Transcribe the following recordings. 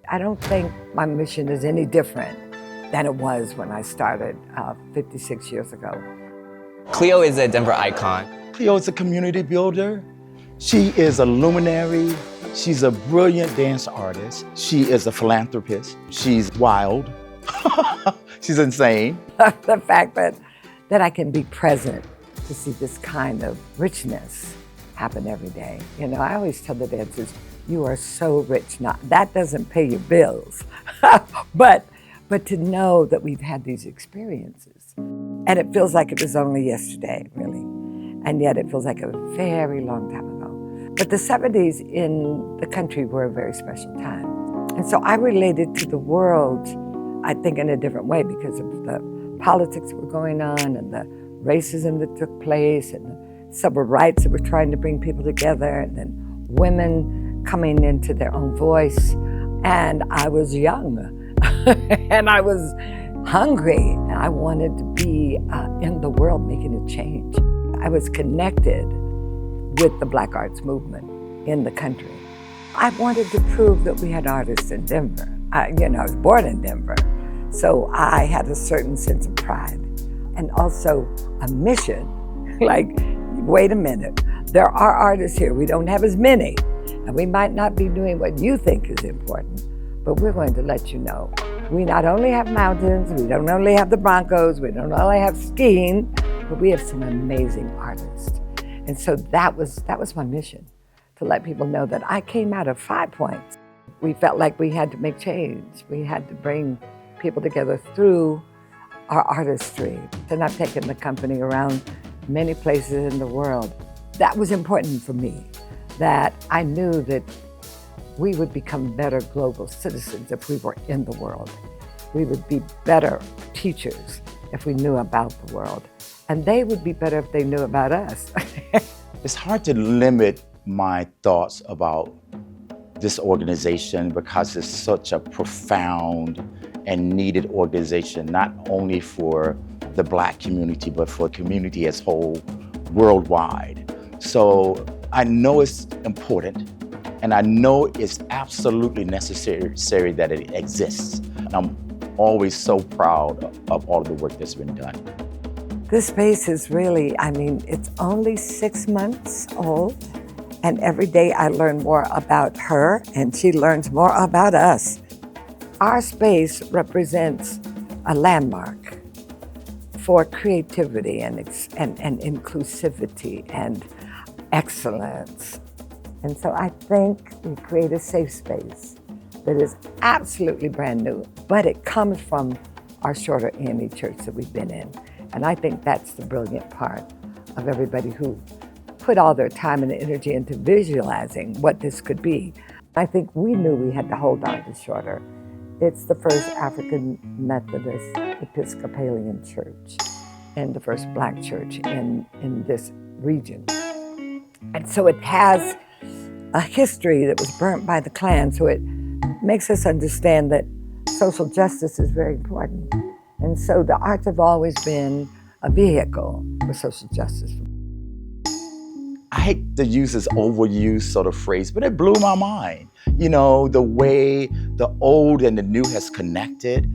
I don't think my mission is any different than it was when I started 56 years ago. Cleo is a Denver icon. Cleo is a community builder. She is a luminary. She's a brilliant dance artist. She is a philanthropist. She's wild. She's insane. The fact that I can be present to see this kind of richness happen every day. You know, I always tell the dancers, you are so rich now. That doesn't pay your bills, but to know that we've had these experiences, and it feels like it was only yesterday, really, and yet it feels like a very long time ago. But the 70s in the country were a very special time, and so I related to the world, I think, in a different way because of the politics that were going on and the racism that took place and the civil rights that were trying to bring people together, and then women coming into their own voice. And I was young and I was hungry and I wanted to be in the world making a change. I was connected with the Black arts movement in the country. I wanted to prove that we had artists in Denver. I was born in Denver, so I had a certain sense of pride and also a mission. Like, wait a minute, there are artists here. We don't have as many. And we might not be doing what you think is important, but we're going to let you know. We not only have mountains, we don't only have the Broncos, we don't only have skiing, but we have some amazing artists. And so that was my mission, to let people know that I came out of 5 Points. We felt like we had to make change. We had to bring people together through our artistry. And I've taken the company around many places in the world. That was important for me, that I knew that we would become better global citizens if we were in the world. We would be better teachers if we knew about the world. And they would be better if they knew about us. It's hard to limit my thoughts about this organization because it's such a profound and needed organization, not only for the Black community, but for the community as whole, worldwide. So I know it's important, and I know it's absolutely necessary that it exists. And I'm always so proud of all of the work that's been done. This space is really, it's only 6 months old, and every day I learn more about her, and she learns more about us. Our space represents a landmark for creativity and inclusivity and excellence. And so I think we create a safe space that is absolutely brand new, but it comes from our Shorter AME church that we've been in. And I think that's the brilliant part of everybody who put all their time and energy into visualizing what this could be. I think we knew we had to hold on to Shorter. It's the first African Methodist Episcopalian church and the first Black church in this region. And so it has a history that was burnt by the Klan, so it makes us understand that social justice is very important. And so the arts have always been a vehicle for social justice. I hate to use this overused sort of phrase, but it blew my mind. You know, the way the old and the new has connected.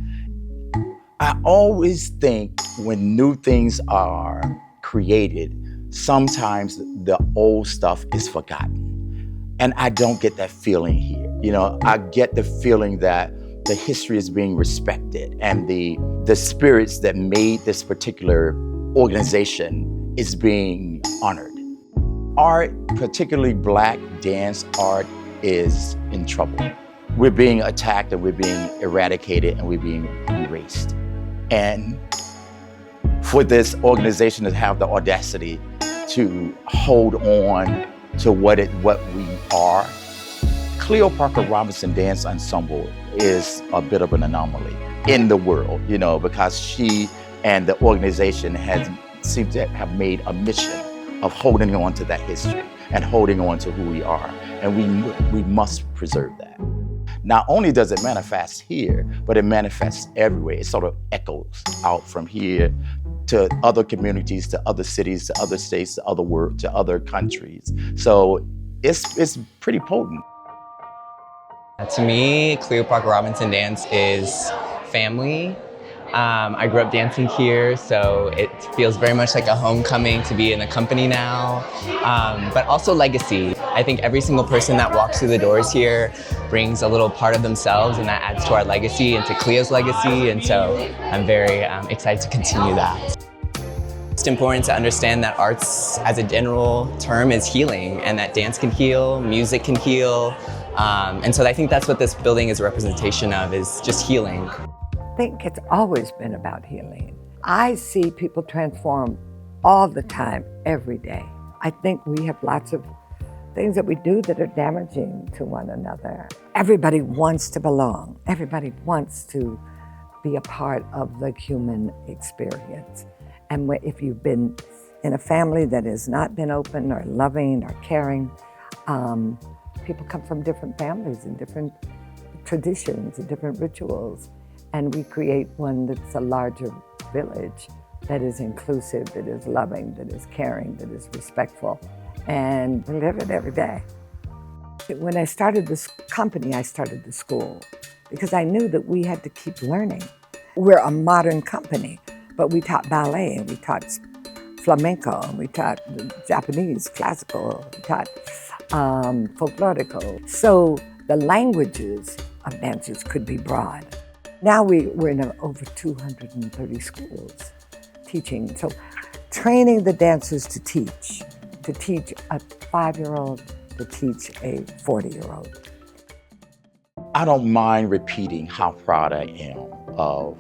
I always think when new things are created, sometimes the old stuff is forgotten. And I don't get that feeling here. You know, I get the feeling that the history is being respected and the spirits that made this particular organization is being honored. Art, particularly Black dance art, is in trouble. We're being attacked and we're being eradicated and we're being erased. And for this organization to have the audacity to hold on to what we are, Cleo Parker Robinson Dance Ensemble is a bit of an anomaly in the world, you know, because she and the organization seem to have made a mission of holding on to that history and holding on to who we are. And we must preserve that. Not only does it manifest here, but it manifests everywhere. It sort of echoes out from here to other communities, to other cities, to other states, to other countries. So it's pretty potent. To me, Cleo Parker Robinson Dance is family. I grew up dancing here, so it feels very much like a homecoming to be in a company now, but also legacy. I think every single person that walks through the doors here brings a little part of themselves, and that adds to our legacy and to Cleo's legacy, and so I'm very excited to continue that. It's important to understand that arts as a general term is healing, and that dance can heal, music can heal, and so I think that's what this building is a representation of, is just healing. I think it's always been about healing. I see people transform all the time, every day. I think we have lots of things that we do that are damaging to one another. Everybody wants to belong. Everybody wants to be a part of the human experience. And if you've been in a family that has not been open or loving or caring, people come from different families and different traditions and different rituals. And we create one that's a larger village that is inclusive, that is loving, that is caring, that is respectful, and we live it every day. When I started this company, I started the school because I knew that we had to keep learning. We're a modern company, but we taught ballet, and we taught flamenco, and we taught Japanese, classical, we taught folklorico. So the languages of dancers could be broad. Now we're in over 230 schools teaching. So training the dancers to teach a 5-year-old, to teach a 40-year-old. I don't mind repeating how proud I am of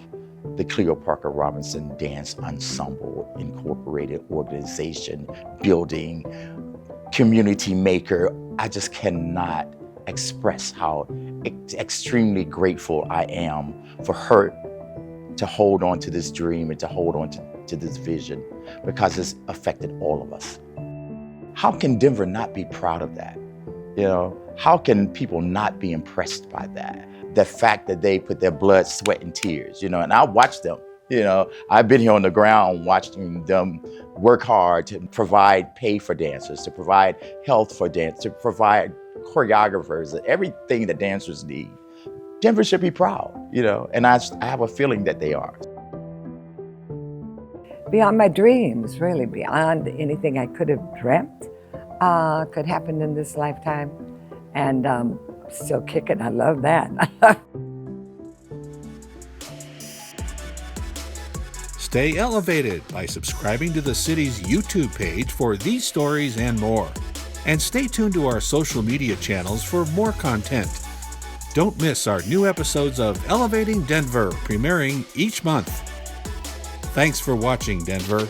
the Cleo Parker Robinson Dance Ensemble Incorporated organization, building, community maker. I just cannot express how extremely grateful I am for her to hold on to this dream and to hold on to this vision, because it's affected all of us. How can Denver not be proud of that? You know, how can people not be impressed by that? The fact that they put their blood, sweat, and tears, and I watch them. I've been here on the ground watching them work hard to provide pay for dancers, to provide health for dancers, to provide choreographers, everything that dancers need. Denver should be proud, and I have a feeling that they are. Beyond my dreams, really, beyond anything I could have dreamt could happen in this lifetime. And still kicking, I love that. Stay elevated by subscribing to the city's YouTube page for these stories and more. And stay tuned to our social media channels for more content. Don't miss our new episodes of Elevating Denver, premiering each month. Thanks for watching, Denver.